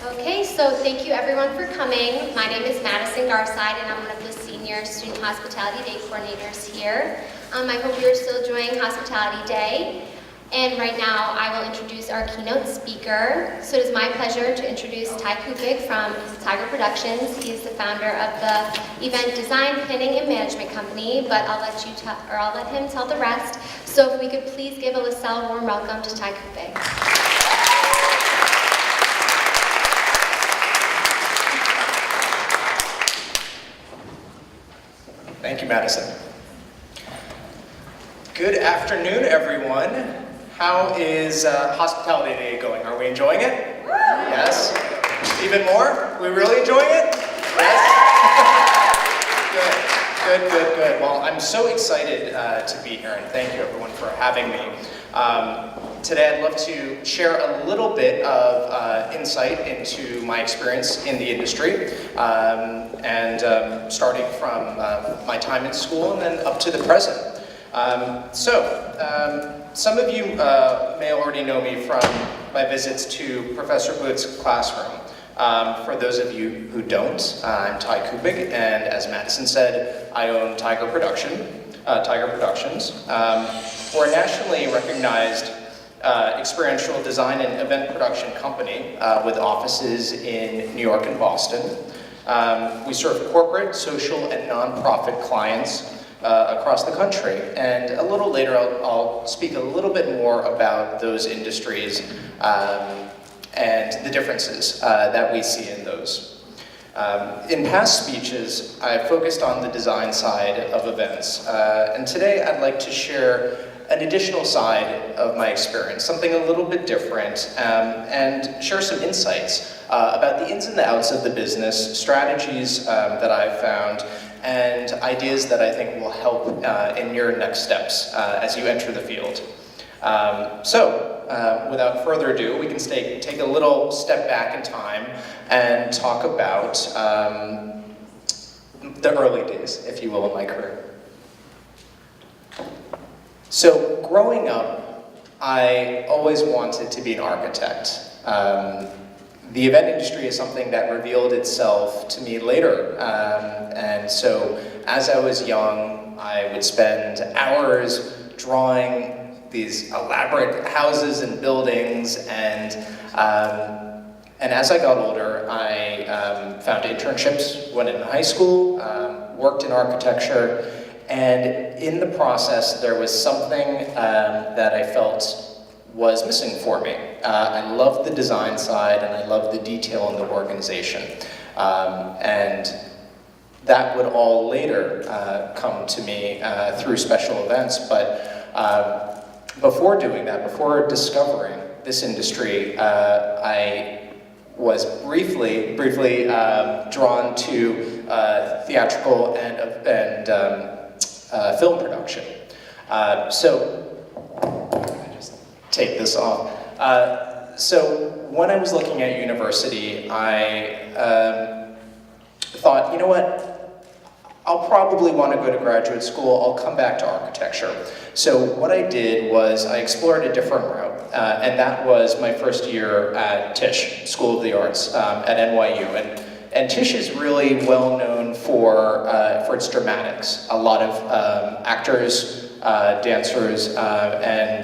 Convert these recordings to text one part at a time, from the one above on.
Okay, so thank you everyone for coming. My name is Madison Garside and I'm one of the senior student hospitality day coordinators here. I hope you're still enjoying Hospitality Day. And right now I will introduce our keynote speaker. So it is my pleasure to introduce Ty Kuppig from Tiger Productions. He is the founder of the event design, planning, and management company, but I'll let him tell the rest. So if we could please give a Lasell warm welcome to Ty Kuppig. Thank you, Madison. Good afternoon, everyone. How is Hospitality Day going? Are we enjoying it? Yes? Even more? We really enjoying it? Yes? Good. Well, I'm so excited to be here, and thank you, everyone, for having me. Today, I'd love to share a little bit of insight into my experience in the industry, starting from my time in school and then up to the present. Some of you may already know me from my visits to Professor Boot's classroom. For those of you who don't, I'm Ty Kuppig, and as Madison said, I own Tiger Productions. We're a nationally recognized experiential design and event production company with offices in New York and Boston. We serve corporate, social, and nonprofit clients across the country. And a little later, I'll speak a little bit more about those industries and the differences that we see in those. In past speeches, I focused on the design side of events. And today, I'd like to share an additional side of my experience, something a little bit different, and share some insights about the ins and the outs of the business, strategies that I've found, and ideas that I think will help in your next steps as you enter the field. Without further ado, we can take a little step back in time and talk about the early days, if you will, of my career. So growing up, I always wanted to be an architect. The event industry is something that revealed itself to me later. And so as I was young, I would spend hours drawing these elaborate houses and buildings. And as I got older, I found internships, went into high school, worked in architecture. And in the process, there was something that I felt was missing for me. I loved the design side, and I loved the detail in the organization. And that would all later come to me through special events. But before doing that, before discovering this industry, I was briefly drawn to theatrical and film production. Take this off. So when I was looking at university, I thought, you know what? I'll probably want to go to graduate school. I'll come back to architecture. So what I did was I explored a different route, and that was my first year at Tisch, School of the Arts at NYU. And Tisch is really well known for its dramatics. A lot of actors, dancers, and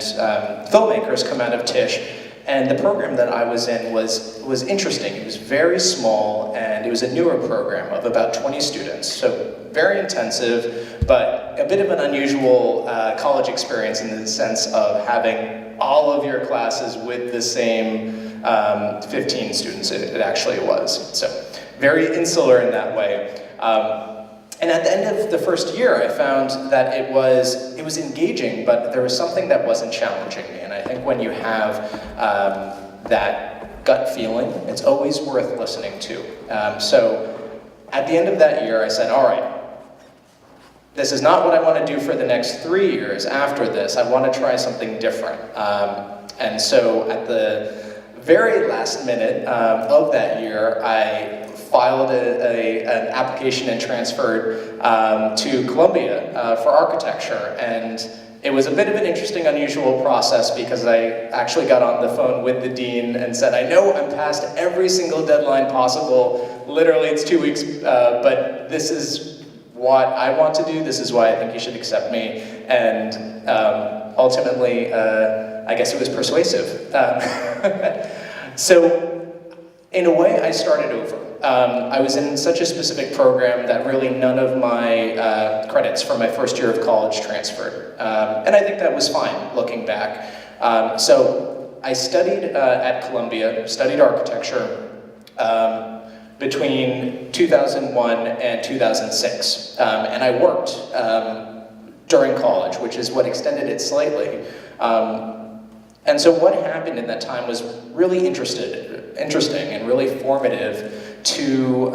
filmmakers come out of Tisch. And the program that I was in was interesting. It was very small, and it was a newer program of about 20 students. So very intensive, but a bit of an unusual college experience in the sense of having all of your classes with the same 15 students. It actually was. So very insular in that way. And at the end of the first year, I found that it was engaging, but there was something that wasn't challenging me. And I think when you have that gut feeling, it's always worth listening to. So at the end of that year, I said, all right, this is not what I want to do for the next 3 years after this. I want to try something different. And so at the very last minute of that year, I filed an application and transferred to Columbia for architecture. And It was a bit of an interesting, unusual process because I actually got on the phone with the dean and said, I know I'm past every single deadline possible. Literally, it's 2 weeks, but this is what I want to do. This is why I think you should accept me. And ultimately, I guess it was persuasive. So, in a way, I started over. I was in such a specific program that really none of my credits from my first year of college transferred. And I think that was fine, looking back. So I studied at Columbia, studied architecture between 2001 and 2006. And I worked during college, which is what extended it slightly. And so what happened in that time was really interesting and really formative to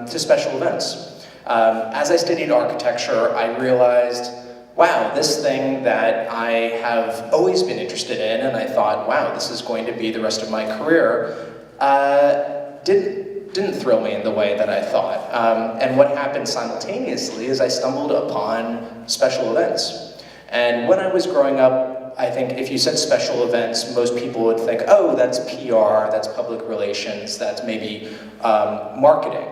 special events. As I studied architecture, I realized, wow, this thing that I have always been interested in, and I thought, wow, this is going to be the rest of my career, didn't thrill me in the way that I thought. And what happened simultaneously is I stumbled upon special events. And when I was growing up, I think if you said special events, most people would think, oh, that's PR, that's public relations, that's maybe marketing.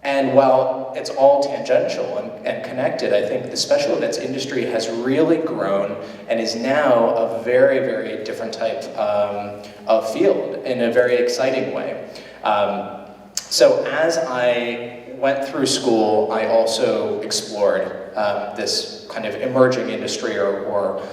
And while it's all tangential and connected, I think the special events industry has really grown and is now a very, very different type of field in a very exciting way. So as I went through school, I also explored this kind of emerging industry or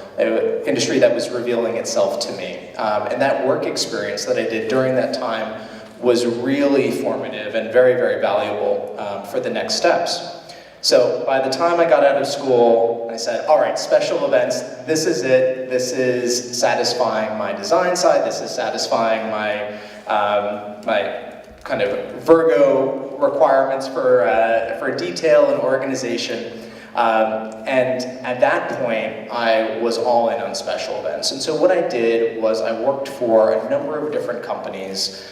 industry that was revealing itself to me. And that work experience that I did during that time was really formative and very, very valuable for the next steps. So by the time I got out of school, I said, all right, special events, this is it. This is satisfying my design side. This is satisfying my, my kind of Virgo requirements for detail and organization. And at that point, I was all in on special events. And so what I did was I worked for a number of different companies,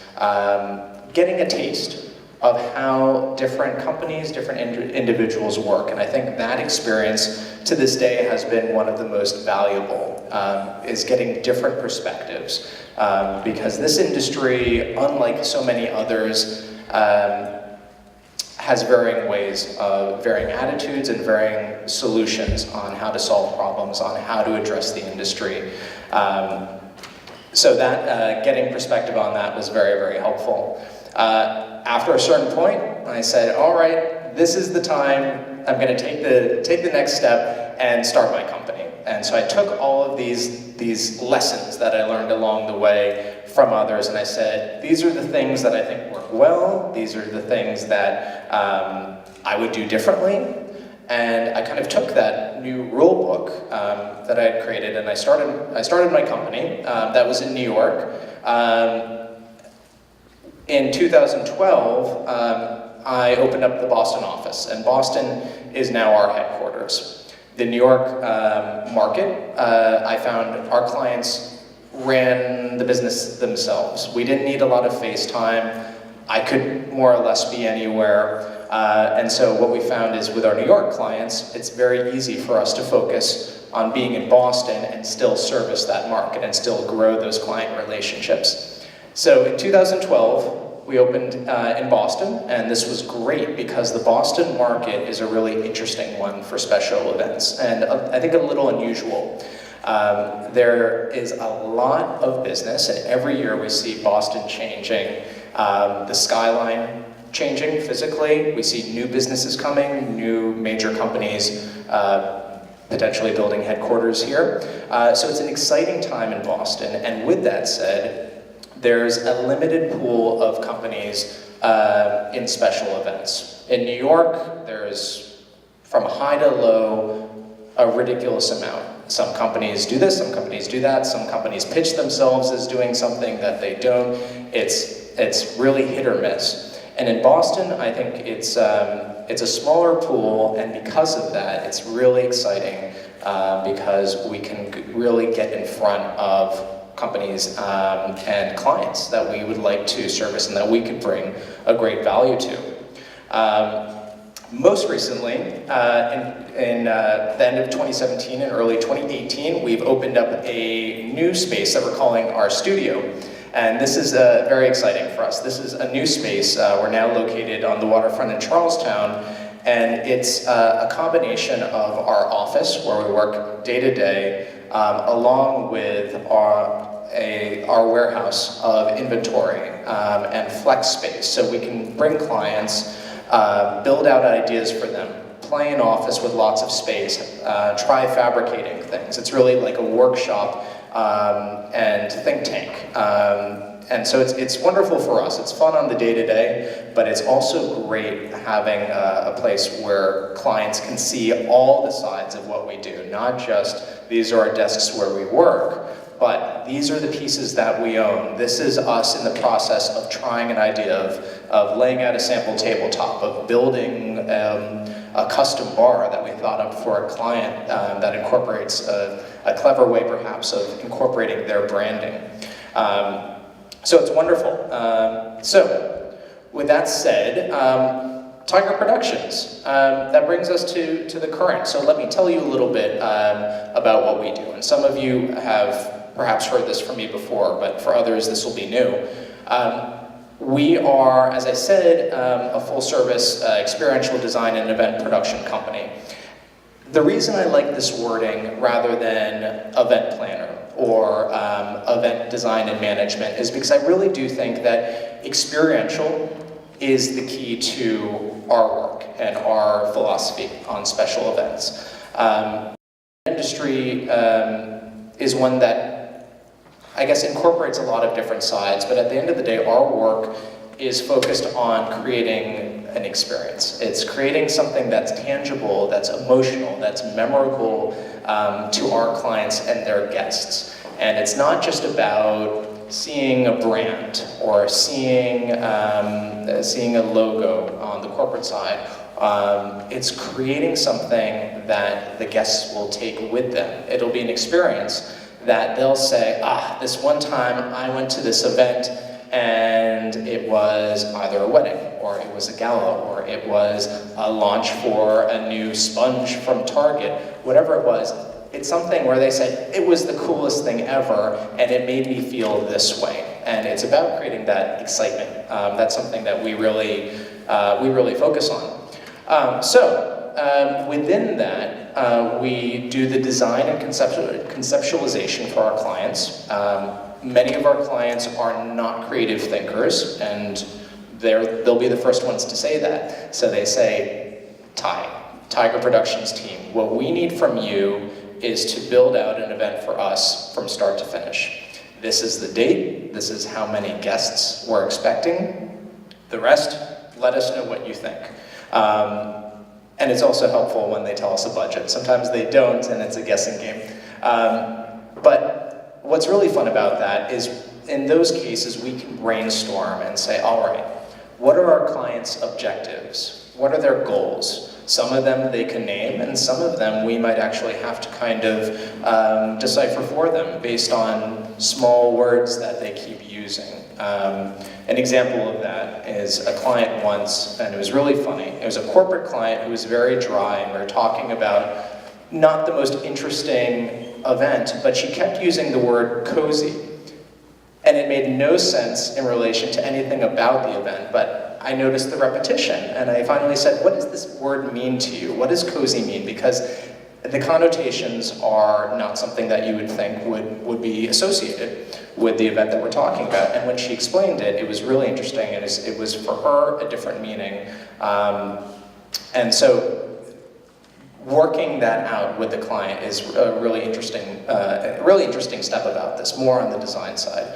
getting a taste of how different companies, different individuals work. And I think that experience to this day has been one of the most valuable, is getting different perspectives. Because this industry, unlike so many others, has varying ways of varying attitudes and varying solutions on how to solve problems, on how to address the industry. So that getting perspective on that was very, very helpful. After a certain point, I said, all right, this is the time. I'm going to take the next step and start my company. And so I took all of these lessons that I learned along the way from others, and I said, these are the things that I think work well. These are the things that I would do differently. And I kind of took that new rule book that I had created, and I started my company. That was in New York. In 2012, I opened up the Boston office, and Boston is now our headquarters. The New York market, I found our clients ran the business themselves. We didn't need a lot of face time. I could more or less be anywhere. And so what we found is with our New York clients, it's very easy for us to focus on being in Boston and still service that market and still grow those client relationships. So in 2012, we opened in Boston, and this was great because the Boston market is a really interesting one for special events, and I think a little unusual. There is a lot of business, and every year we see Boston changing. The skyline changing physically. We see new businesses coming, new major companies potentially building headquarters here. So it's an exciting time in Boston, and with that said, there's a limited pool of companies in special events. In New York, there's from high to low a ridiculous amount. Some companies do this, some companies do that, some companies pitch themselves as doing something that they don't. It's really hit or miss. And in Boston, I think it's a smaller pool, and because of that, it's really exciting because we can really get in front of companies and clients that we would like to service and that we could bring a great value to. Most recently, in the end of 2017 and early 2018, we've opened up a new space that we're calling our studio. And this is very exciting for us. This is a new space. We're now located on the waterfront in Charlestown, and it's a combination of our office, where we work day to day, along with our warehouse of inventory and flex space, so we can bring clients, build out ideas for them, play in office with lots of space, try fabricating things. It's really like a workshop and think tank. And so it's wonderful for us. It's fun on the day-to-day, but it's also great having a place where clients can see all the sides of what we do, not just these are our desks where we work, but these are the pieces that we own. This is us in the process of trying an idea of laying out a sample tabletop, of building a custom bar that we thought up for a client that incorporates a clever way perhaps of incorporating their branding. So it's wonderful. So with that said, Tiger Productions, that brings us to the current. So let me tell you a little bit about what we do. And some of you have perhaps heard this from me before, but for others this will be new. We are, as I said, a full-service experiential design and event production company. The reason I like this wording rather than event planner or event design and management is because I really do think that experiential is the key to our work and our philosophy on special events. Industry is one that I guess incorporates a lot of different sides, but at the end of the day, our work is focused on creating an experience. It's creating something that's tangible, that's emotional, that's memorable to our clients and their guests. And it's not just about seeing a brand or seeing a logo on the corporate side. It's creating something that the guests will take with them. It'll be an experience that they'll say, this one time I went to this event and it was either a wedding, or it was a gala, or it was a launch for a new sponge from Target, whatever it was. It's something where they say, it was the coolest thing ever, and it made me feel this way. And it's about creating that excitement. That's something that we really focus on. Within that, we do the design and conceptualization for our clients. Many of our clients are not creative thinkers, and they'll be the first ones to say that. So they say, Tiger Productions team, what we need from you is to build out an event for us from start to finish. This is the date, this is how many guests we're expecting. The rest, let us know what you think. And it's also helpful when they tell us a budget. Sometimes they don't, and it's a guessing game. But what's really fun about that is, in those cases, we can brainstorm and say, all right, what are our clients' objectives? What are their goals? Some of them they can name, and some of them we might actually have to kind of decipher for them based on small words that they keep using. An example of that is a client once, and it was really funny. It was a corporate client who was very dry, and we were talking about not the most interesting event, but she kept using the word cozy. And it made no sense in relation to anything about the event, but I noticed the repetition, and I finally said, what does this word mean to you? What does cozy mean? Because the connotations are not something that you would think would be associated with the event that we're talking about. And when she explained it, it was really interesting, and it was for her a different meaning. And so working that out with the client is a really interesting step about this, more on the design side.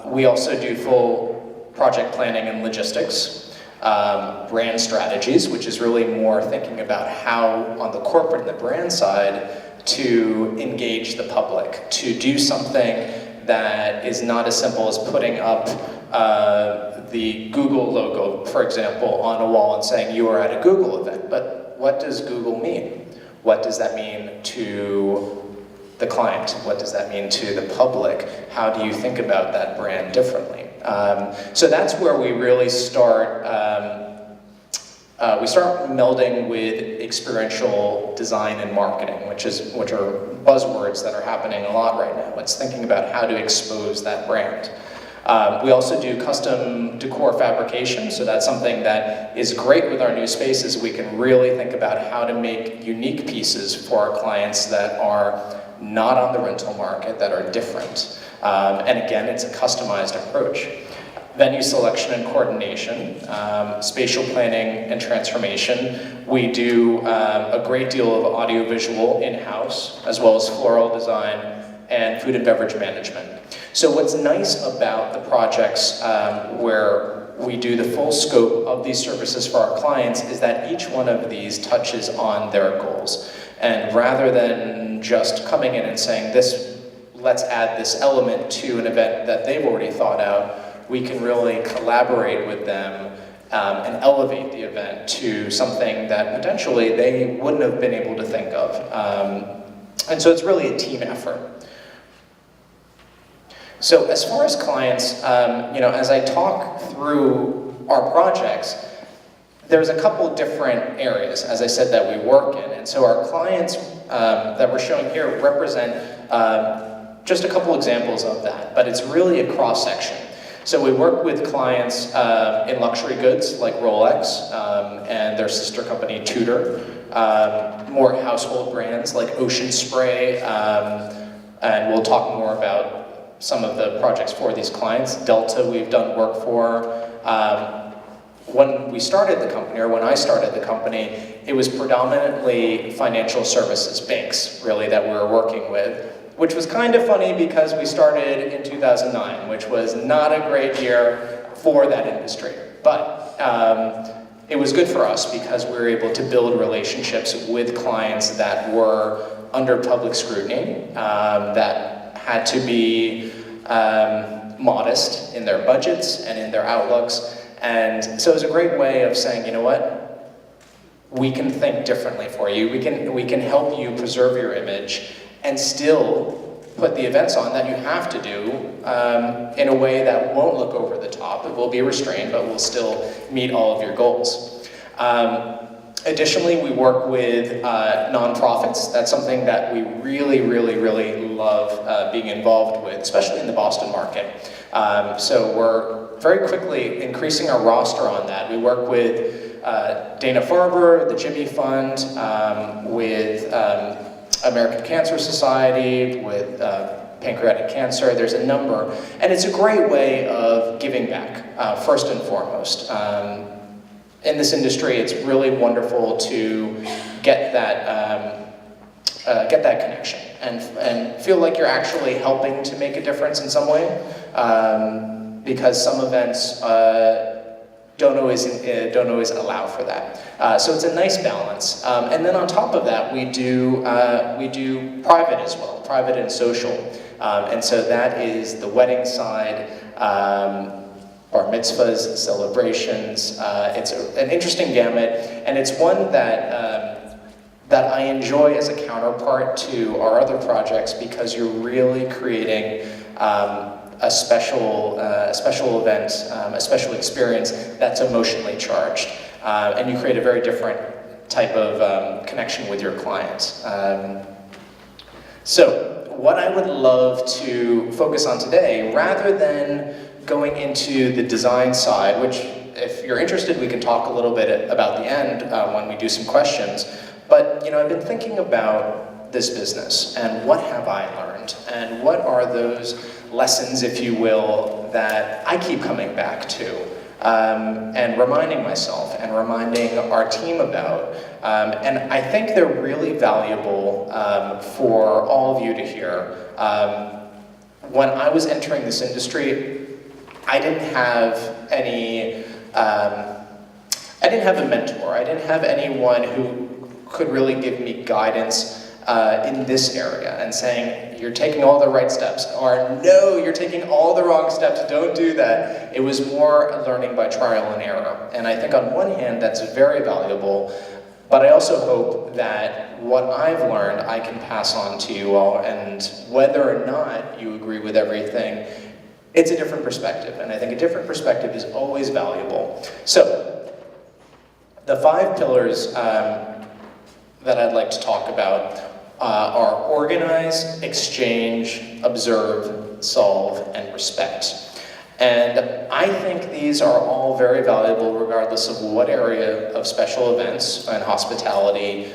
We also do full project planning and logistics, brand strategies, which is really more thinking about how, on the corporate and the brand side, to engage the public, to do something that is not as simple as putting up the Google logo, for example, on a wall and saying you are at a Google event. But what does Google mean? What does that mean to the client? What does that mean to the public? How do you think about that brand differently? So that's where we really start we start melding with experiential design and marketing, which are buzzwords that are happening a lot right now. It's thinking about how to expose that brand. We also do custom decor fabrication, so that's something that is great with our new spaces. We can really think about how to make unique pieces for our clients that are not on the rental market, that are different. And again, it's a customized approach. Venue selection and coordination, spatial planning and transformation. We do a great deal of audiovisual in-house, as well as floral design and food and beverage management. So what's nice about the projects where we do the full scope of these services for our clients is that each one of these touches on their goals. And rather than just coming in and saying, let's add this element to an event that they've already thought out, we can really collaborate with them and elevate the event to something that potentially they wouldn't have been able to think of. And so it's really a team effort. So as far as clients, as I talk through our projects, there's a couple different areas, as I said, that we work in. And so our clients that we're showing here represent just a couple examples of that, but it's really a cross-section. So we work with clients in luxury goods like Rolex and their sister company Tudor, more household brands like Ocean Spray, and we'll talk more about some of the projects for these clients. Delta we've done work for. When we started the company, or when I started the company, it was predominantly financial services, banks really, that we were working with, which was kind of funny because we started in 2009, which was not a great year for that industry. But it was good for us because we were able to build relationships with clients that were under public scrutiny, that had to be modest in their budgets and in their outlooks. And so it was a great way of saying, you know what, we can think differently for you. We can help you preserve your image and still put the events on that you have to do in a way that won't look over the top. It will be restrained, but will still meet all of your goals. Additionally, we work with nonprofits. That's something that we really, really, really love being involved with, especially in the Boston market. So we're very quickly increasing our roster on that. We work with Dana-Farber, the Jimmy Fund, with American Cancer Society, with pancreatic cancer. There's a number, and it's a great way of giving back, first and foremost. In this industry, it's really wonderful to get that connection and feel like you're actually helping to make a difference in some way, because some events don't always allow for that. So it's a nice balance. And then on top of that, we do private as well, private and social. And so that is the wedding side, bar mitzvahs, celebrations. It's an interesting gamut, and it's one that I enjoy as a counterpart to our other projects because you're really creating a special event, a special experience that's emotionally charged, and you create a very different type of connection with your client. So what I would love to focus on today, rather than going into the design side, which if you're interested, we can talk a little bit about the end when we do some questions. But I've been thinking about this business and what have I learned and what are those lessons, if you will, that I keep coming back to and reminding myself and reminding our team about. And I think they're really valuable for all of you to hear. When I was entering this industry, I didn't have any, I didn't have a mentor. I didn't have anyone who could really give me guidance in this area and saying, you're taking all the right steps, or no, you're taking all the wrong steps, don't do that. It was more learning by trial and error. And I think on one hand, that's very valuable, but I also hope that what I've learned, I can pass on to you all, and whether or not you agree with everything, it's a different perspective, and I think a different perspective is always valuable. So, The 5 pillars that I'd like to talk about are organize, exchange, observe, solve, and respect. And I think these are all very valuable regardless of what area of special events and hospitality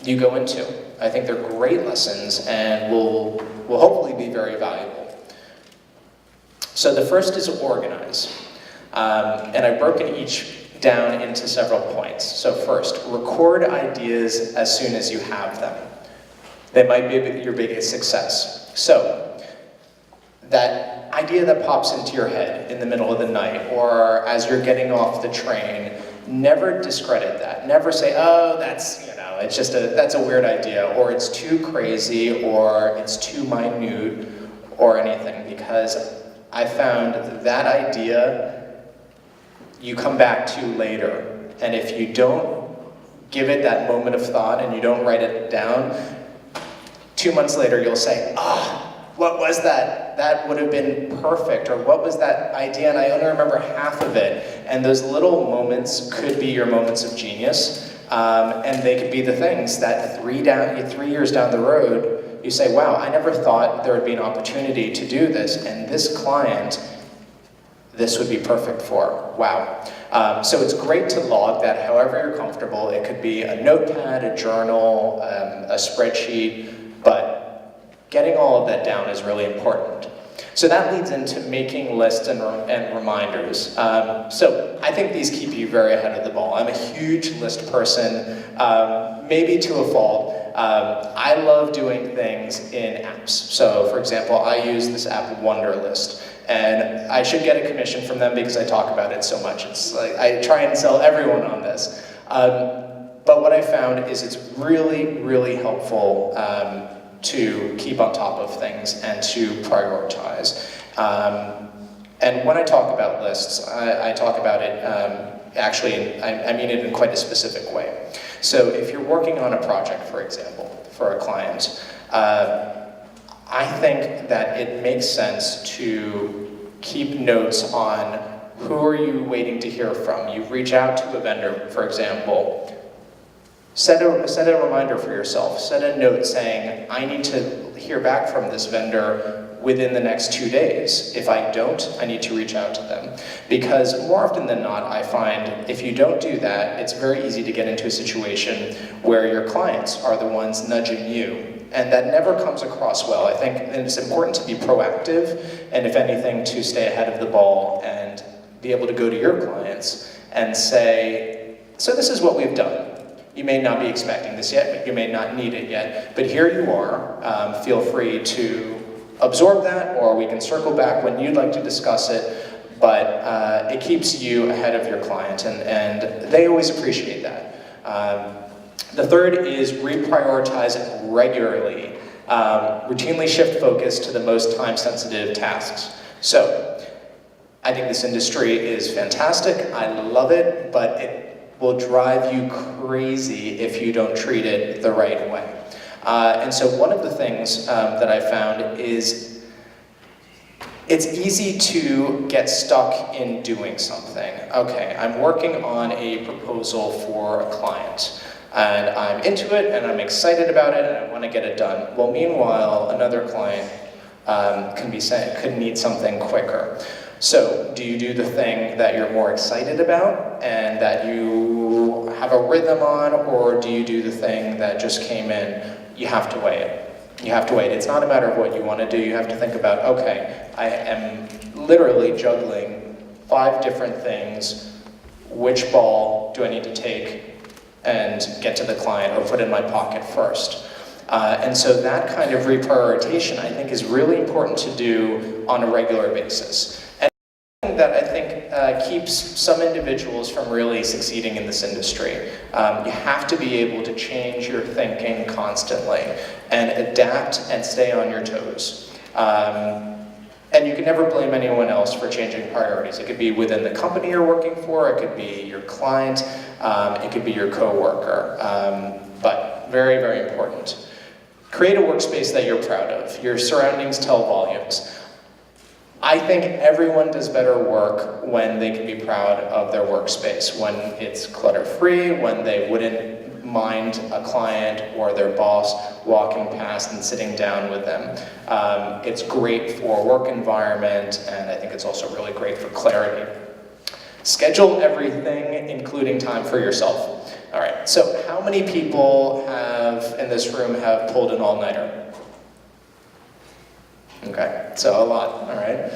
you go into. I think they're great lessons and will hopefully be very valuable. So the first is organize. And I've broken each down into several points. So first, record ideas as soon as you have them. They might be your biggest success. So, that idea that pops into your head in the middle of the night or as you're getting off the train, never discredit that. Never say, oh, that's, it's just that's a weird idea, or it's too crazy, or it's too minute, or anything, because I found that idea you come back to later, and if you don't give it that moment of thought and you don't write it down, 2 months later you'll say, what was that? That would have been perfect, or what was that idea? And I only remember half of it. And those little moments could be your moments of genius, and they could be the things that 3 years down the road, you say, wow, I never thought there would be an opportunity to do this, and this client, this would be perfect for. Wow. So it's great to log that however you're comfortable. It could be a notepad, a journal, a spreadsheet, but getting all of that down is really important. So that leads into making lists and reminders. So I think these keep you very ahead of the ball. I'm a huge list person, maybe to a fault. I love doing things in apps. So for example, I use this app Wunderlist. And I should get a commission from them because I talk about it so much. It's like, I try and sell everyone on this. But what I found is it's really, really helpful to keep on top of things and to prioritize. And when I talk about lists, I talk about it, actually, I mean it in quite a specific way. So if you're working on a project, for example, for a client, I think that it makes sense to keep notes on who are you waiting to hear from. You reach out to a vendor, for example, set a reminder for yourself. Set a note saying, I need to hear back from this vendor within the next 2 days. If I don't, I need to reach out to them. Because more often than not, I find if you don't do that, it's very easy to get into a situation where your clients are the ones nudging you. And that never comes across well. I think it's important to be proactive, and if anything, to stay ahead of the ball and be able to go to your clients and say, so this is what we've done. You may not be expecting this yet, but you may not need it yet, but here you are. Feel free to absorb that, or we can circle back when you'd like to discuss it, but it keeps you ahead of your client, and they always appreciate that. The third is reprioritize regularly. Routinely shift focus to the most time-sensitive tasks. So, I think this industry is fantastic. I love it, but it will drive you crazy if you don't treat it the right way. And so one of the things that I found is it's easy to get stuck in doing something. Okay, I'm working on a proposal for a client, and I'm into it, and I'm excited about it, and I want to get it done. Well, meanwhile, another client could need something quicker. So, do you do the thing that you're more excited about and that you have a rhythm on, or do you do the thing that just came in? You have to weigh it. You have to wait. It's not a matter of what you want to do. You have to think about, okay, I am literally juggling 5 different things. Which ball do I need to take and get to the client or put in my pocket first? And so that kind of reprioritization, I think, is really important to do on a regular basis. And that I think keeps some individuals from really succeeding in this industry. You have to be able to change your thinking constantly and adapt and stay on your toes. And you can never blame anyone else for changing priorities. It could be within the company you're working for, it could be your client, it could be your coworker. But very, very important. Create a workspace that you're proud of. Your surroundings tell volumes. I think everyone does better work when they can be proud of their workspace, when it's clutter-free, when they wouldn't mind a client or their boss walking past and sitting down with them. It's great for work environment, and I think it's also really great for clarity. Schedule everything, including time for yourself. All right, so how many people in this room have pulled an all-nighter? Okay, so a lot, all right.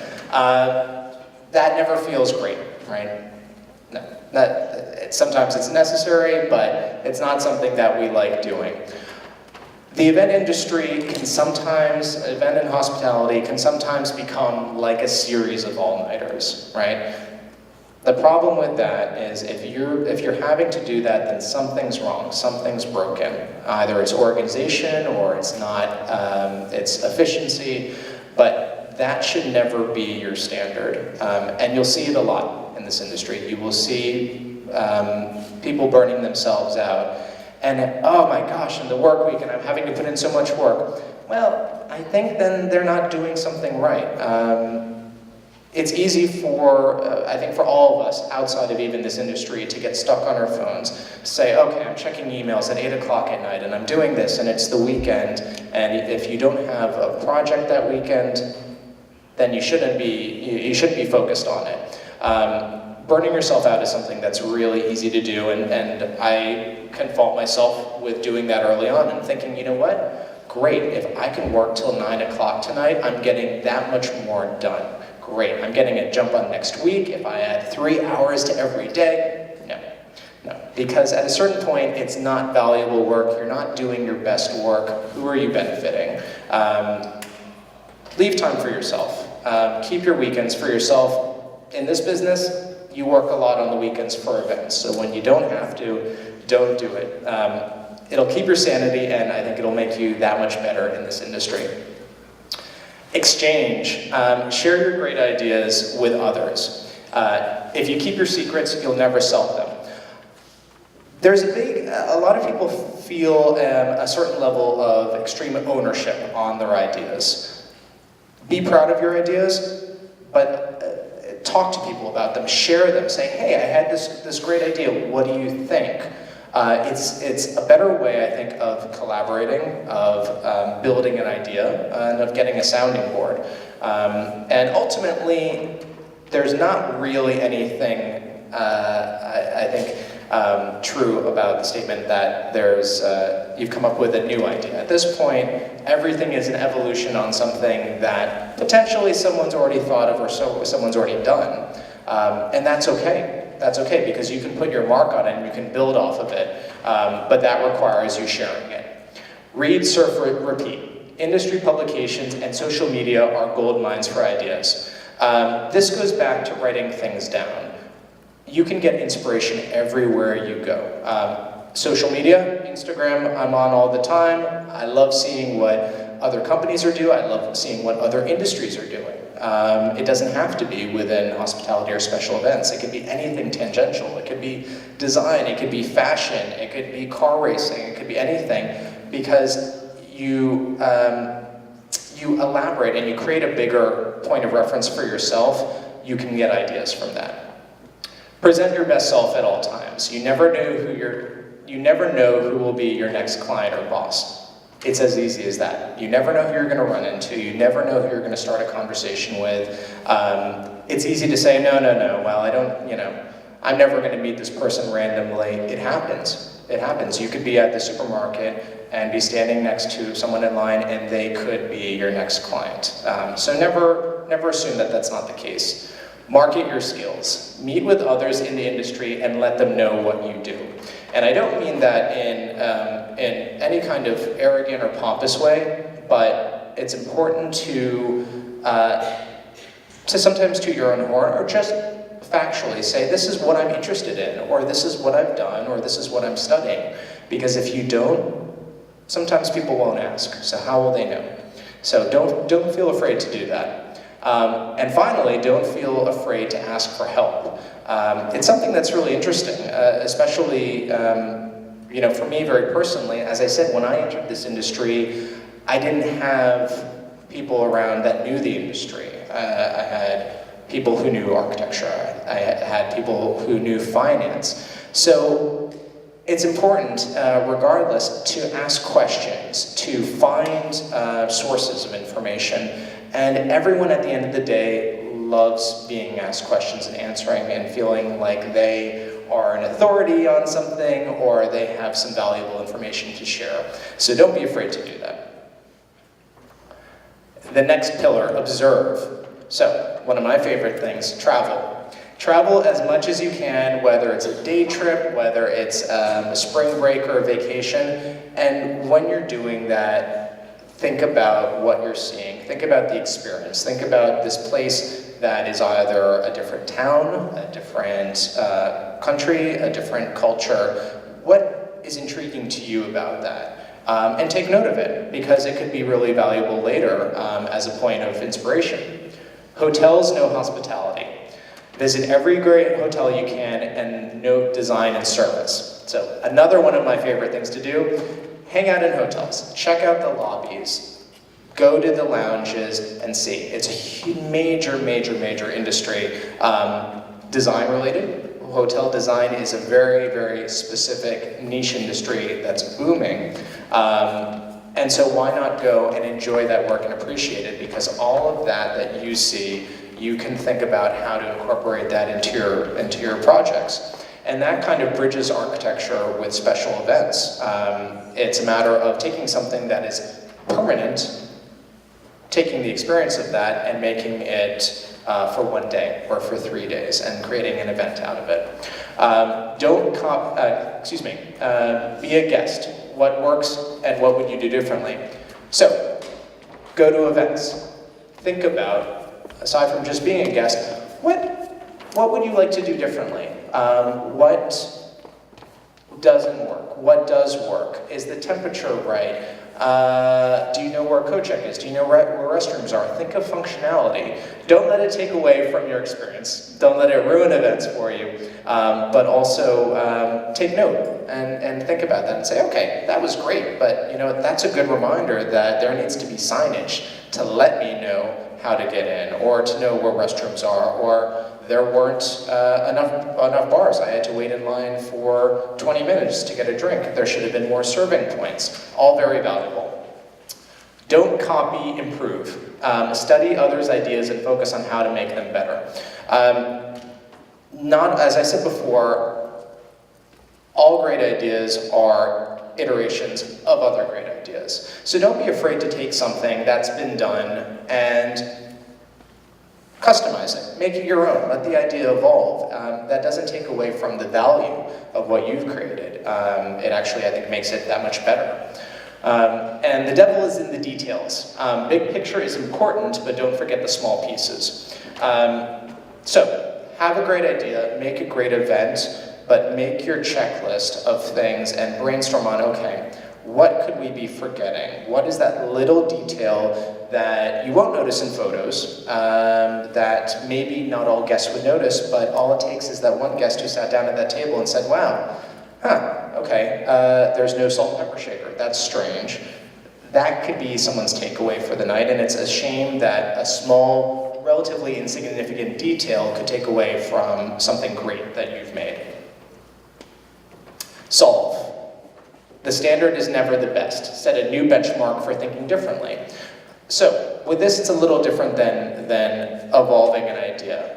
That never feels great, right? No, sometimes it's necessary, but it's not something that we like doing. The event industry can sometimes, event and hospitality can sometimes become like a series of all-nighters, right? The problem with that is if you're having to do that, then something's wrong, something's broken. Either it's organization or it's not, it's efficiency, but that should never be your standard. And you'll see it a lot in this industry. You will see people burning themselves out. And oh my gosh, in the work week, and I'm having to put in so much work. Well, I think then they're not doing something right. It's easy for, I think for all of us outside of even this industry to get stuck on our phones, to say, okay, I'm checking emails at 8 o'clock at night and I'm doing this and it's the weekend, and if you don't have a project that weekend, then you shouldn't be focused on it. Burning yourself out is something that's really easy to do, and I can fault myself with doing that early on and thinking, you know what? Great, if I can work till 9 o'clock tonight, I'm getting that much more done. Great, I'm getting a jump on next week. If I add 3 hours to every day, no. Because at a certain point, it's not valuable work. You're not doing your best work. Who are you benefiting? Leave time for yourself. Keep your weekends for yourself. In this business, you work a lot on the weekends for events. So when you don't have to, don't do it. It'll keep your sanity, and I think it'll make you that much better in this industry. Exchange. Share your great ideas with others. If you keep your secrets, you'll never sell them. There's a lot of people feel a certain level of extreme ownership on their ideas. Be proud of your ideas, but talk to people about them, share them, say, hey, I had this great idea, what do you think? It's a better way, I think, of collaborating, of building an idea, and of getting a sounding board. And ultimately, there's not really anything, I think, true about the statement that you've come up with a new idea. At this point, everything is an evolution on something that potentially someone's already thought of or someone's already done. And that's okay. That's okay, because you can put your mark on it and you can build off of it, but that requires you sharing it. Read, surf, repeat. Industry publications and social media are gold mines for ideas. This goes back to writing things down. You can get inspiration everywhere you go. Social media, Instagram, I'm on all the time. I love seeing what other companies are doing. I love seeing what other industries are doing. It doesn't have to be within hospitality or special events. It could be anything tangential. It could be design, it could be fashion, it could be car racing, it could be anything, because you elaborate and you create a bigger point of reference for yourself. You can get ideas from that. Present your best self at all times. You never know who will be your next client or boss. It's as easy as that. You never know who you're going to run into. You never know who you're going to start a conversation with. It's easy to say, no, well, I'm never going to meet this person randomly. It happens. It happens. You could be at the supermarket and be standing next to someone in line and they could be your next client. So never assume that that's not the case. Market your skills. Meet with others in the industry and let them know what you do. And I don't mean that in any kind of arrogant or pompous way, but it's important to sometimes toot your own horn, or just factually say, this is what I'm interested in, or this is what I've done, or this is what I'm studying. Because if you don't, sometimes people won't ask, so how will they know? So don't feel afraid to do that. And finally, don't feel afraid to ask for help. It's something that's really interesting, especially for me very personally. As I said, when I entered this industry, I didn't have people around that knew the industry. I had people who knew architecture. I had people who knew finance. So it's important, regardless, to ask questions, to find sources of information, and everyone at the end of the day loves being asked questions and answering and feeling like they are an authority on something or they have some valuable information to share. So don't be afraid to do that. The next pillar, observe. So, one of my favorite things, travel. Travel as much as you can, whether it's a day trip, whether it's a spring break or a vacation, and when you're doing that, think about what you're seeing, think about the experience, think about this place that is either a different town, a different country, a different culture. What is intriguing to you about that? And take note of it, because it could be really valuable later as a point of inspiration. Hotels know hospitality. Visit every great hotel you can and note design and service. So another one of my favorite things to do, hang out in hotels, check out the lobbies, go to the lounges and see. It's a major, major, major industry. Design related. Hotel design is a very, very specific niche industry that's booming. And so why not go and enjoy that work and appreciate it, because all of that you see, you can think about how to incorporate that into your projects. And that kind of bridges architecture with special events. It's a matter of taking something that is permanent, taking the experience of that and making it for one day or for 3 days and creating an event out of it. Be a guest. What works and what would you do differently? So, go to events. Think about, aside from just being a guest, what would you like to do differently? What doesn't work? What does work? Is the temperature right? Do you know where a coat check is? Do you know where restrooms are? Think of functionality. Don't let it take away from your experience. Don't let it ruin events for you. But also take note and think about that and say, okay, that was great, but that's a good reminder that there needs to be signage to let me know how to get in, or to know where restrooms are, or there weren't enough bars. I had to wait in line for 20 minutes to get a drink. There should have been more serving points. All very valuable. Don't copy, improve. Study others' ideas and focus on how to make them better. As I said before, all great ideas are iterations of other great ideas. So don't be afraid to take something that's been done and customize it, make it your own, let the idea evolve. That doesn't take away from the value of what you've created. It actually, I think, makes it that much better. And the devil is in the details. Big picture is important, but don't forget the small pieces. So, have a great idea, make a great event, but make your checklist of things and brainstorm on, okay, what could we be forgetting? What is that little detail that you won't notice in photos, that maybe not all guests would notice, but all it takes is that one guest who sat down at that table and said, wow, okay, there's no salt and pepper shaker, that's strange. That could be someone's takeaway for the night, and it's a shame that a small, relatively insignificant detail could take away from something great that you've made. Solve. The standard is never the best. Set a new benchmark for thinking differently. So, with this, it's a little different than evolving an idea.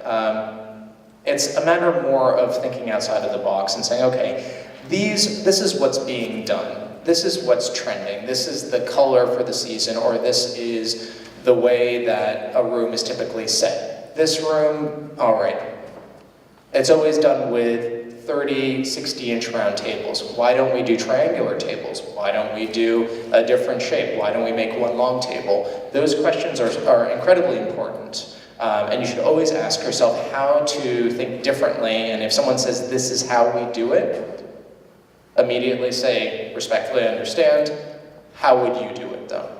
It's a matter more of thinking outside of the box and saying, okay, this is what's being done. This is what's trending. This is the color for the season, or this is the way that a room is typically set. This room, all right. It's always done with 30, 60-inch round tables. Why don't we do triangular tables? Why don't we do a different shape? Why don't we make one long table? Those questions are incredibly important. And you should always ask yourself how to think differently, and if someone says this is how we do it, immediately say, respectfully, I understand, how would you do it though?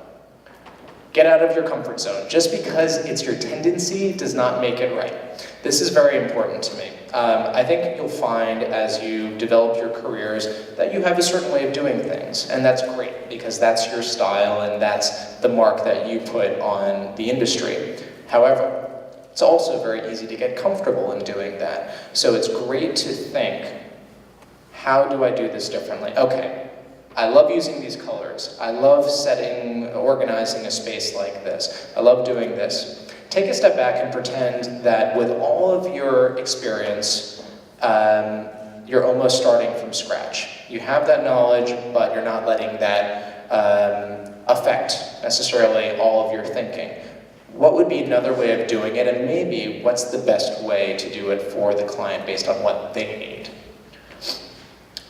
Get out of your comfort zone. Just because it's your tendency does not make it right. This is very important to me. I think you'll find as you develop your careers that you have a certain way of doing things, and that's great because that's your style and that's the mark that you put on the industry. However, it's also very easy to get comfortable in doing that. So it's great to think, how do I do this differently? Okay, I love using these colors. I love organizing a space like this. I love doing this. Take a step back and pretend that with all of your experience, you're almost starting from scratch. You have that knowledge, but you're not letting that affect necessarily all of your thinking. What would be another way of doing it, and maybe what's the best way to do it for the client based on what they need?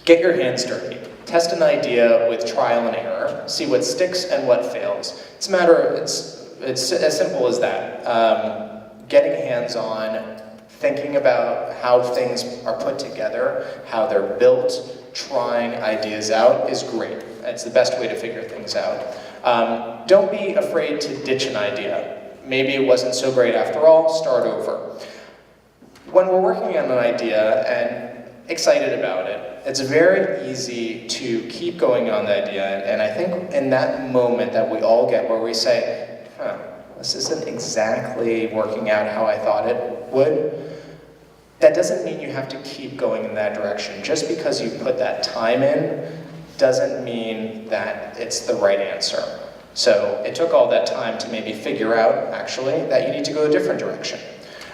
Get your hands dirty. Test an idea with trial and error. See what sticks and what fails. It's as simple as that. Getting hands-on, thinking about how things are put together, how they're built, trying ideas out is great. It's the best way to figure things out. Don't be afraid to ditch an idea. Maybe it wasn't so great after all, start over. When we're working on an idea and excited about it, it's very easy to keep going on the idea, and I think in that moment that we all get where we say, this isn't exactly working out how I thought it would, that doesn't mean you have to keep going in that direction. Just because you put that time in doesn't mean that it's the right answer. So it took all that time to maybe figure out, actually, that you need to go a different direction.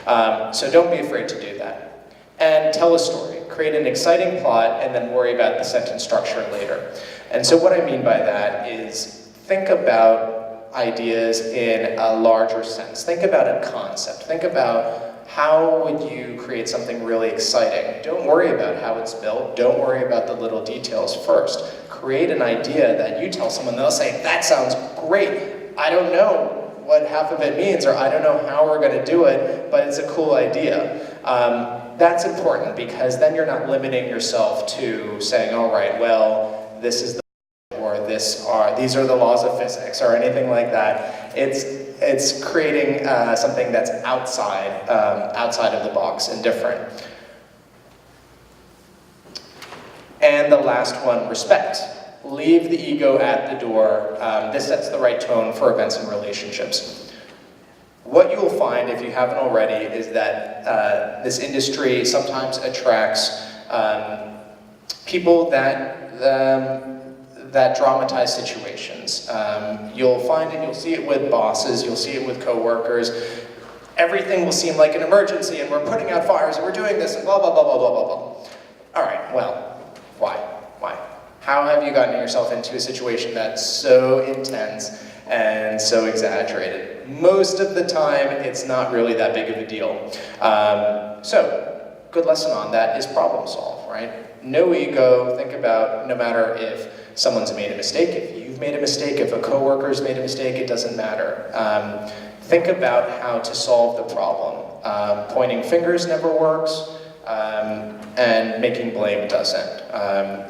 So don't be afraid to do that. And tell a story. Create an exciting plot and then worry about the sentence structure later. And so what I mean by that is think about ideas in a larger sense. Think about a concept. Think about how would you create something really exciting. Don't worry about how it's built. Don't worry about the little details first. Create an idea that you tell someone, they'll say, that sounds great. I don't know what half of it means, or I don't know how we're going to do it, but it's a cool idea. That's important because then you're not limiting yourself to saying, all right, well, this is the or these are the laws of physics or anything like that. It's creating something that's outside of the box and different. And the last one, respect. Leave the ego at the door. This sets the right tone for events and relationships. What you will find, if you haven't already, is that this industry sometimes attracts people that dramatize situations. You'll find it, you'll see it with bosses, you'll see it with coworkers. Everything will seem like an emergency, and we're putting out fires, and we're doing this, and blah, blah, blah, blah, blah, blah, blah. All right, well, why? How have you gotten yourself into a situation that's so intense and so exaggerated? Most of the time, it's not really that big of a deal. So, good lesson on that is problem solve, right? No ego. Think about no matter if someone's made a mistake, if you've made a mistake, if a coworker's made a mistake, it doesn't matter. Think about how to solve the problem. Pointing fingers never works, and making blame doesn't.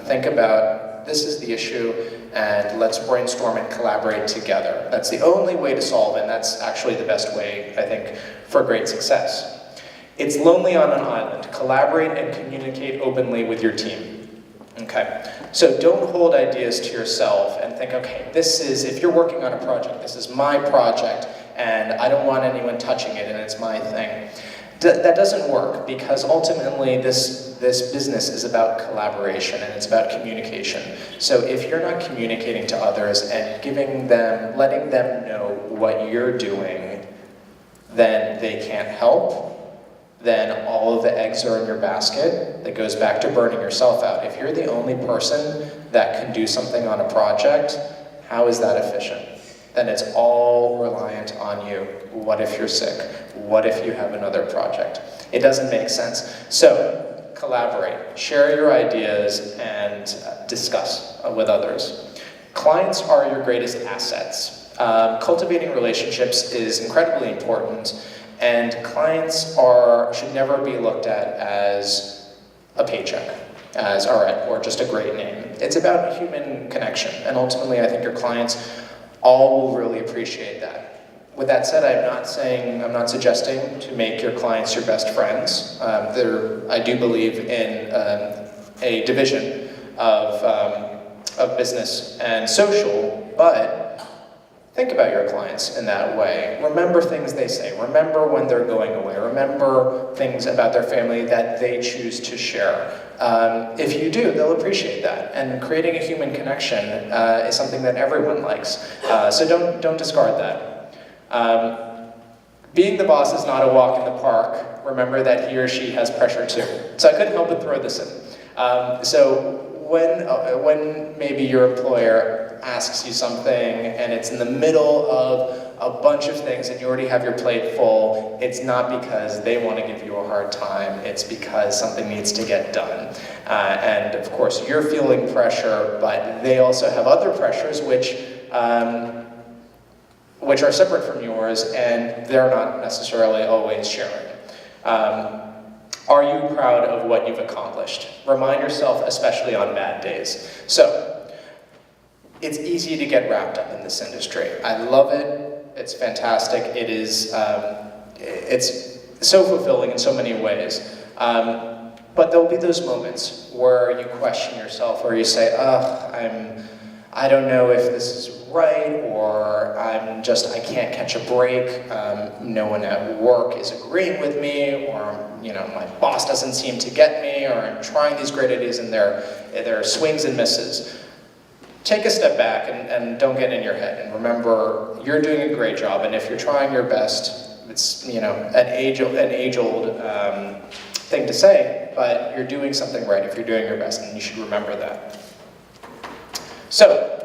Think about this is the issue, and let's brainstorm and collaborate together. That's the only way to solve it, and that's actually the best way, I think, for great success. It's lonely on an island. Collaborate and communicate openly with your team. Okay, so don't hold ideas to yourself and think, okay, if you're working on a project, this is my project, and I don't want anyone touching it, and it's my thing. That doesn't work, because ultimately this business is about collaboration and it's about communication. So if you're not communicating to others and letting them know what you're doing, then they can't help. Then all of the eggs are in your basket. That goes back to burning yourself out. If you're the only person that can do something on a project, how is that efficient? Then it's all reliant on you. What if you're sick? What if you have another project? It doesn't make sense. So, collaborate. Share your ideas and discuss with others. Clients are your greatest assets. Cultivating relationships is incredibly important, and clients should never be looked at as a paycheck, or just a great name. It's about human connection, and ultimately I think your clients all will really appreciate that. With that said, I'm not suggesting to make your clients your best friends. I do believe in a division of business and social, but think about your clients in that way. Remember things they say. Remember when they're going away. Remember things about their family that they choose to share. If you do, they'll appreciate that. And creating a human connection is something that everyone likes. So don't discard that. Being the boss is not a walk in the park. Remember that he or she has pressure too. So I couldn't help but throw this in. So when maybe your employer asks you something and it's in the middle of a bunch of things and you already have your plate full, it's not because they want to give you a hard time, it's because something needs to get done. And of course you're feeling pressure, but they also have other pressures which are separate from yours, and they're not necessarily always sharing. Are you proud of what you've accomplished? Remind yourself, especially on bad days. So, it's easy to get wrapped up in this industry. I love it. It's fantastic. It is, it's so fulfilling in so many ways. But there'll be those moments where you question yourself, or you say, I don't know if this is right, or I can't catch a break. No one at work is agreeing with me, or my boss doesn't seem to get me, or I'm trying these great ideas and they're swings and misses. Take a step back and don't get in your head, and remember you're doing a great job, and if you're trying your best, it's an age-old thing to say, but you're doing something right if you're doing your best, and you should remember that. So,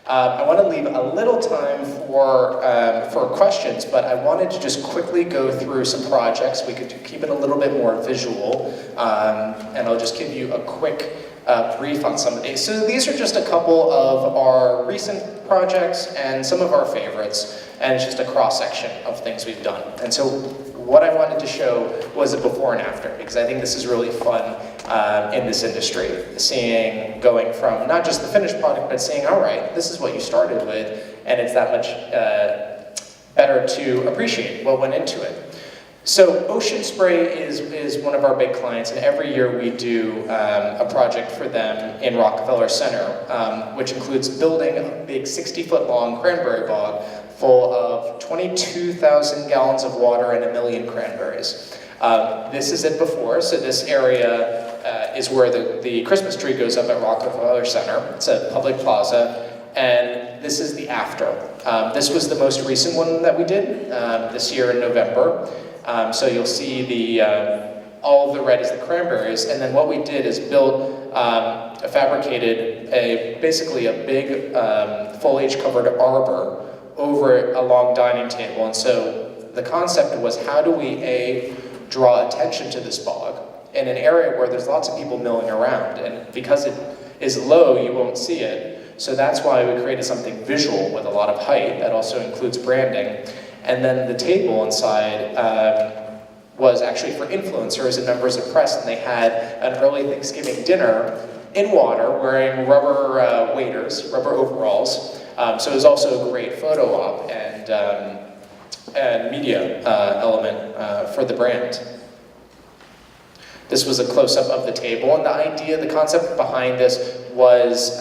I want to leave a little time for questions, but I wanted to just quickly go through some projects. We could keep it a little bit more visual, and I'll just give you a quick brief on some of these. So these are just a couple of our recent projects and some of our favorites, and it's just a cross-section of things we've done. And so what I wanted to show was a before and after, because I think this is really fun in this industry, going from not just the finished product, but seeing, all right, this is what you started with, and it's that much better to appreciate what went into it. So Ocean Spray is one of our big clients, and every year we do a project for them in Rockefeller Center, which includes building a big 60-foot long cranberry bog full of 22,000 gallons of water and 1 million cranberries. This is it before, so this area is where the Christmas tree goes up at Rockefeller Center. It's a public plaza, and this is the after. This was the most recent one that we did this year in November. So you'll see all of the red is the cranberries, and then what we did is fabricated basically a big foliage-covered arbor over a long dining table. And so the concept was, how do we draw attention to this bog in an area where there's lots of people milling around, and because it is low, you won't see it. So that's why we created something visual with a lot of height that also includes branding. And then the table inside was actually for influencers and members of press, and they had an early Thanksgiving dinner in water wearing rubber overalls. So it was also a great photo op and media element for the brand. This was a close-up of the table, and the idea, the concept behind this was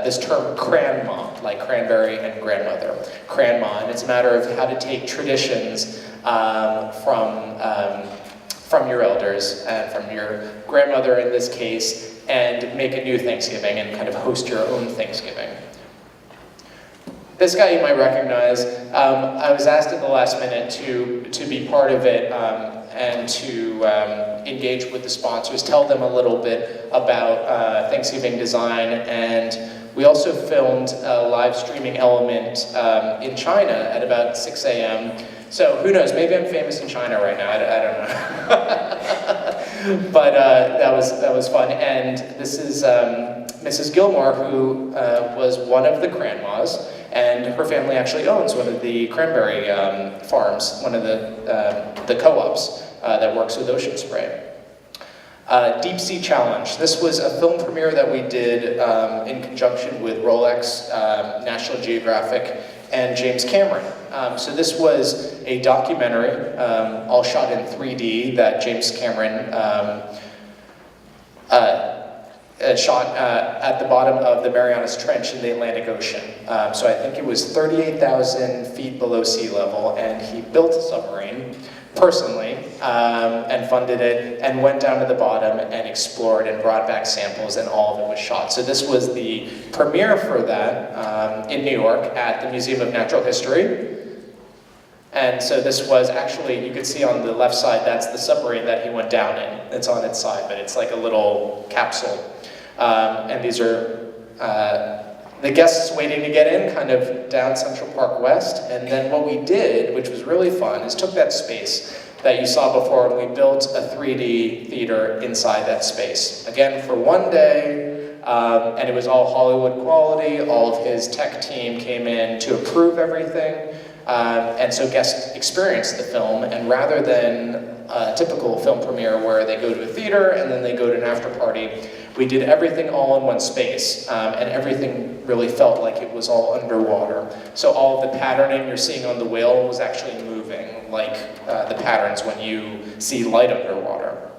this term cranma, like cranberry and grandmother. Cranma, and it's a matter of how to take traditions from your elders and from your grandmother in this case, and make a new Thanksgiving and kind of host your own Thanksgiving. This guy you might recognize. I was asked at the last minute to be part of it and to engage with the sponsors, tell them a little bit about Thanksgiving design, and we also filmed a live streaming element in China at about 6 a.m. So who knows, maybe I'm famous in China right now, I don't know. But that was fun, and this is Mrs. Gilmore, who was one of the grandmas, and her family actually owns one of the cranberry farms, one of the co-ops that works with Ocean Spray. Deep Sea Challenge. This was a film premiere that we did in conjunction with Rolex, National Geographic, and James Cameron. So this was a documentary, all shot in 3D, that James Cameron shot at the bottom of the Marianas Trench in the Atlantic Ocean. So I think it was 38,000 feet below sea level, and he built a submarine personally, and funded it, and went down to the bottom and explored and brought back samples, and all of it was shot. So this was the premiere for that in New York at the Museum of Natural History. And so this was actually, you could see on the left side, that's the submarine that he went down in. It's on its side, but it's like a little capsule. And these are the guests waiting to get in, kind of down Central Park West. And then what we did, which was really fun, is took that space that you saw before, and we built a 3D theater inside that space. Again, for one day, and it was all Hollywood quality. All of his tech team came in to approve everything. And so guests experienced the film, and rather than a typical film premiere where they go to a theater and then they go to an after party, we did everything all in one space, and everything really felt like it was all underwater. So all of the patterning you're seeing on the whale was actually moving, like the patterns when you see light underwater.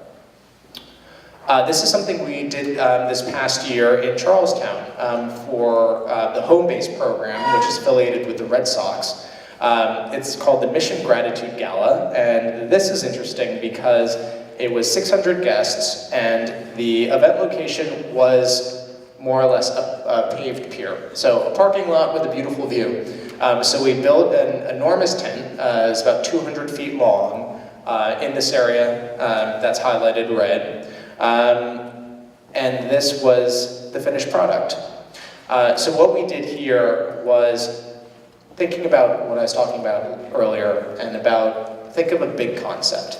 This is something we did this past year in Charlestown for the home base program, which is affiliated with the Red Sox. It's called the Mission Gratitude Gala, and this is interesting because it was 600 guests, and the event location was more or less a paved pier. So a parking lot with a beautiful view. So we built an enormous tent. It's about 200 feet long in this area that's highlighted red. And this was the finished product. So what we did here was thinking about what I was talking about earlier, and think of a big concept.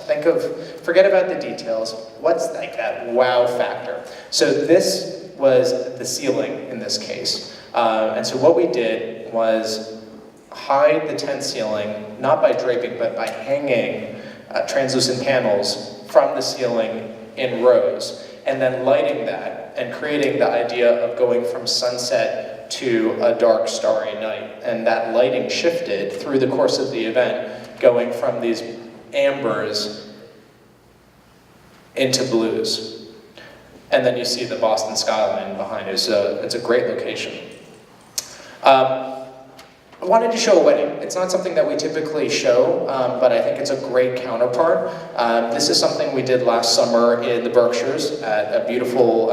Forget about the details. What's like that wow factor? So this was the ceiling in this case. And so what we did was hide the tent ceiling, not by draping, but by hanging translucent panels from the ceiling in rows, and then lighting that and creating the idea of going from sunset to a dark, starry night. And that lighting shifted through the course of the event, going from these ambers into blues. And then you see the Boston skyline behind you, so it's a great location. I wanted to show a wedding. It's not something that we typically show, but I think it's a great counterpart. This is something we did last summer in the Berkshires at a beautiful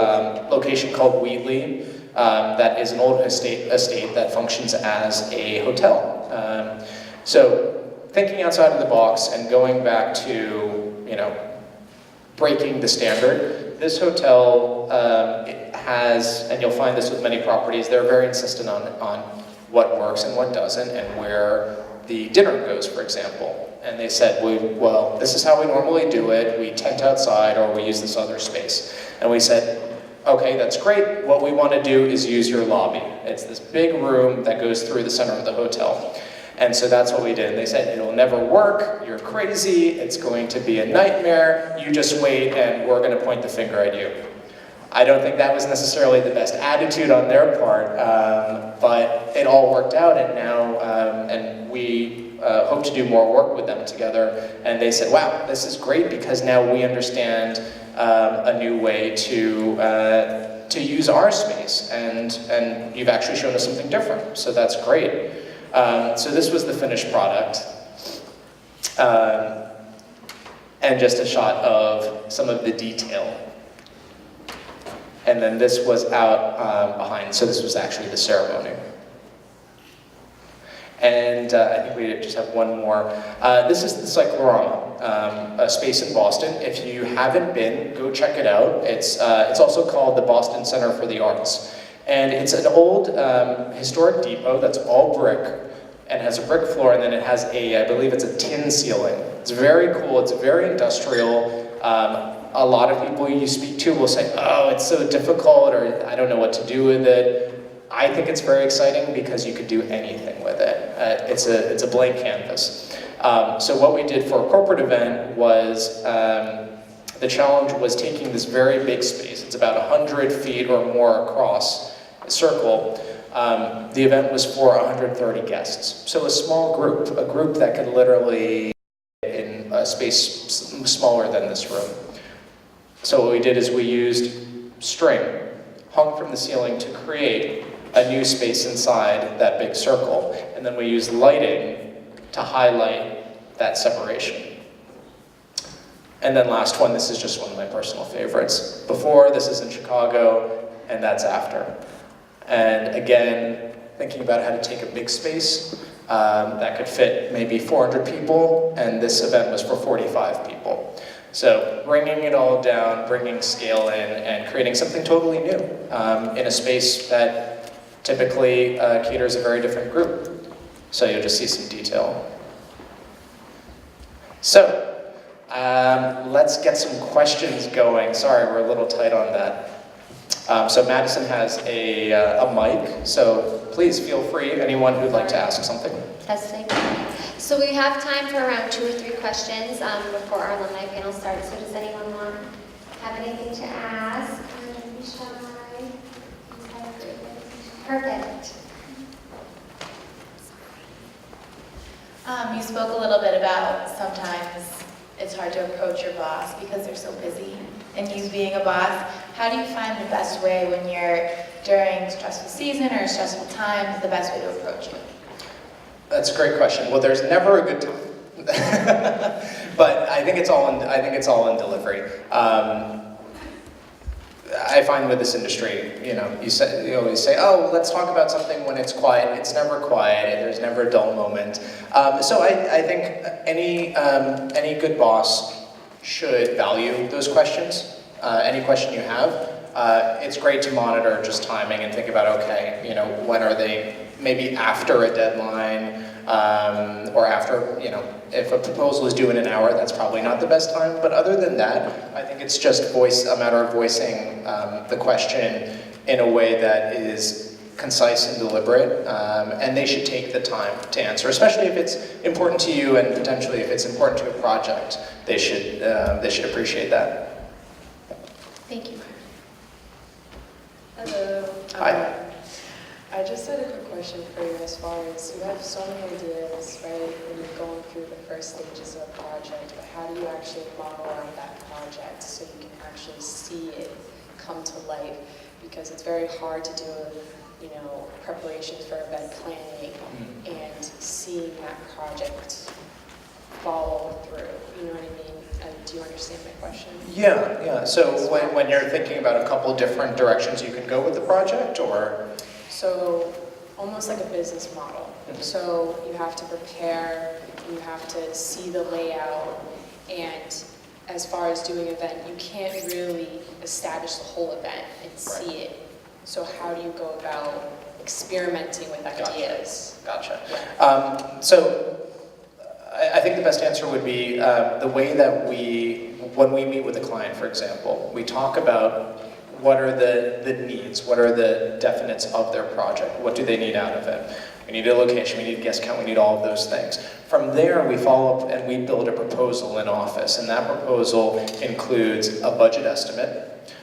location called Wheatley. That is an old estate that functions as a hotel. So thinking outside of the box and going back to, breaking the standard, this hotel has, and you'll find this with many properties, they're very insistent on what works and what doesn't, and where the dinner goes, for example. And they said, well, this is how we normally do it. We tent outside, or we use this other space. And we said, okay, that's great. What we want to do is use your lobby. It's this big room that goes through the center of the hotel. And so that's what we did. And they said, it'll never work. You're crazy. It's going to be a nightmare. You just wait, and we're going to point the finger at you. I don't think that was necessarily the best attitude on their part, but it all worked out, and now, and we hope to do more work with them together. And they said, wow, this is great, because now we understand a new way to use our space, and you've actually shown us something different, so that's great. So this was the finished product, and just a shot of some of the detail. And then this was out behind, so this was actually the ceremony. And I think we just have one more. This is the Cyclorama, a space in Boston. If you haven't been, go check it out. It's also called the Boston Center for the Arts. And it's an old historic depot that's all brick, and has a brick floor, and then it has I believe it's a tin ceiling. It's very cool, it's very industrial. A lot of people you speak to will say, oh, it's so difficult, or I don't know what to do with it. I think it's very exciting because you could do anything with it. It's a blank canvas. So what we did for a corporate event was The challenge was taking this very big space, it's about 100 feet or more across a circle. The event was for 130 guests. So a small group, a group that could literally in a space smaller than this room. So what we did is we used string hung from the ceiling to create a new space inside that big circle. And then we used lighting to highlight that separation. And then last one, this is just one of my personal favorites. Before, this is in Chicago, and that's after. And again, thinking about how to take a big space that could fit maybe 400 people, and this event was for 45 people. So bringing it all down, bringing scale in, and creating something totally new in a space that typically caters a very different group. So you'll just see some detail. So let's get some questions going. Sorry, we're a little tight on that. So Madison has a mic, so please feel free, anyone who'd like to ask something. Testing. So we have time for around 2 or 3 questions before our alumni panel starts. So does anyone have anything to ask? Don't be shy. Perfect. You spoke a little bit about sometimes it's hard to approach your boss because they're so busy, and you being a boss, how do you find the best way when you're during a stressful season or a stressful time, the best way to approach it? That's a great question. Well, there's never a good time, but I think it's all in delivery. I find with this industry, you always say, oh, let's talk about something when it's quiet. It's never quiet. There's never a dull moment. So I think any good boss should value those questions. Any question you have, it's great to monitor just timing and think about, okay, when are they maybe after a deadline, or after, if a proposal is due in an hour, that's probably not the best time. But other than that, I think it's just a matter of voicing the question in a way that is concise and deliberate, and they should take the time to answer, especially if it's important to you and potentially if it's important to a project. They should appreciate that. Thank you. Hello. Hi. I just had a quick question for you as far as you have so many ideas, right, when you're going through the first stages of a project, but how do you actually model out that project so you can actually see it come to life? Because it's very hard to do, preparations for event planning and seeing that project follow through. You know what I mean? Do you understand my question? Yeah. So when you're thinking about a couple different directions you can go with the project, or? So almost like a business model. So you have to prepare, you have to see the layout, and as far as doing an event, you can't really establish the whole event and see it. So how do you go about experimenting with ideas? Gotcha. So I think the best answer would be the way that when we meet with a client, for example, we talk about what are the needs, what are the definites of their project, what do they need out of it. We need a location, we need a guest count, we need all of those things. From there, we follow up and we build a proposal in office, and that proposal includes a budget estimate,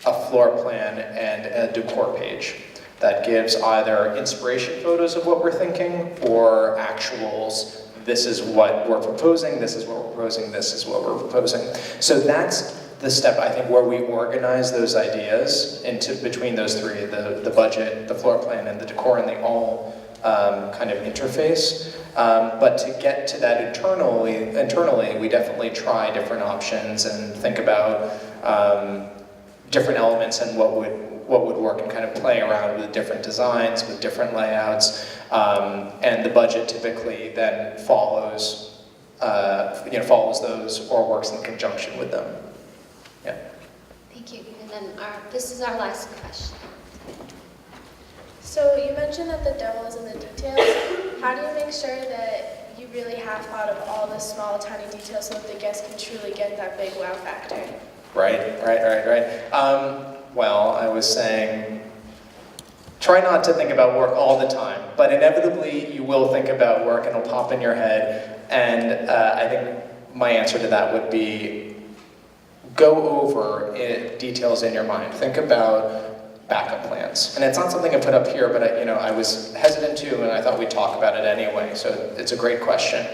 a floor plan, and a decor page that gives either inspiration photos of what we're thinking or actuals. This is what we're proposing, this is what we're proposing, this is what we're proposing. So that's the step, I think, where we organize those ideas into between those three, the budget, the floor plan, and the decor, and they all kind of interface. But to get to that internally, we definitely try different options and think about different elements and what would work, and kind of play around with different designs, with different layouts, and the budget typically then follows those or works in conjunction with them. Yeah. Thank you. And then this is our last question. So you mentioned that the devil is in the details. How do you make sure that you really have thought of all the small, tiny details so that the guests can truly get that big wow factor? Right. Well, I was saying, try not to think about work all the time, but inevitably you will think about work and it'll pop in your head. And I think my answer to that would be, go over details in your mind. Think about backup plans. And it's not something I put up here, but I was hesitant to, and I thought we'd talk about it anyway, so it's a great question.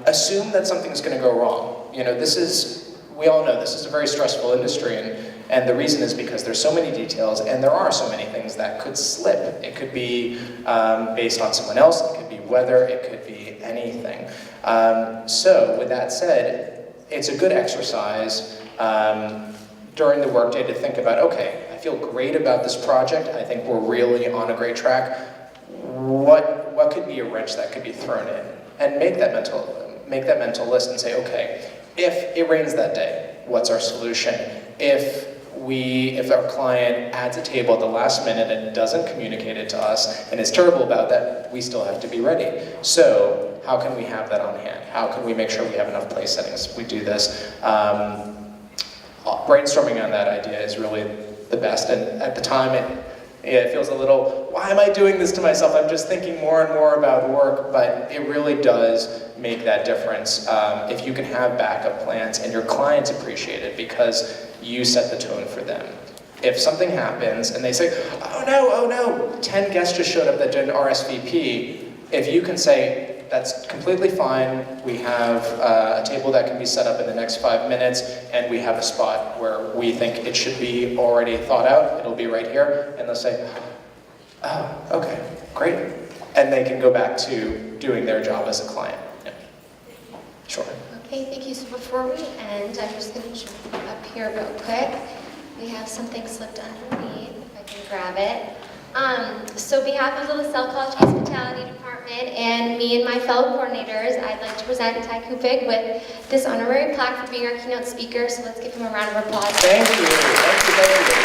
Assume that something's going to go wrong. We all know this is a very stressful industry, and the reason is because there's so many details, and there are so many things that could slip. It could be based on someone else, it could be weather, it could be anything. So with that said, it's a good exercise during the workday to think about, okay, I feel great about this project, I think we're really on a great track. What could be a wrench that could be thrown in? And make that mental list and say, okay, if it rains that day, what's our solution? If our client adds a table at the last minute and doesn't communicate it to us and is terrible about that, we still have to be ready. So how can we have that on hand? How can we make sure we have enough place settings? We do this. Brainstorming on that idea is really the best, and at the time it feels a little, why am I doing this to myself? I'm just thinking more and more about work, but it really does make that difference if you can have backup plans and your clients appreciate it because you set the tone for them. If something happens and they say, oh no, 10 guests just showed up that didn't RSVP, if you can say, that's completely fine, we have a table that can be set up in the next 5 minutes, and we have a spot where we think it should be already thought out, it'll be right here, and they'll say, oh, okay, great. And they can go back to doing their job as a client. Yeah. Sure. Okay, thank you. So before we end, I'm just going to jump up here real quick. We have something slipped underneath, if I can grab it. So on behalf of the Lasell College Hospitality Department and me and my fellow coordinators, I'd like to present Ty Kuppig with this honorary plaque for being our keynote speaker. So let's give him a round of applause. Thank you.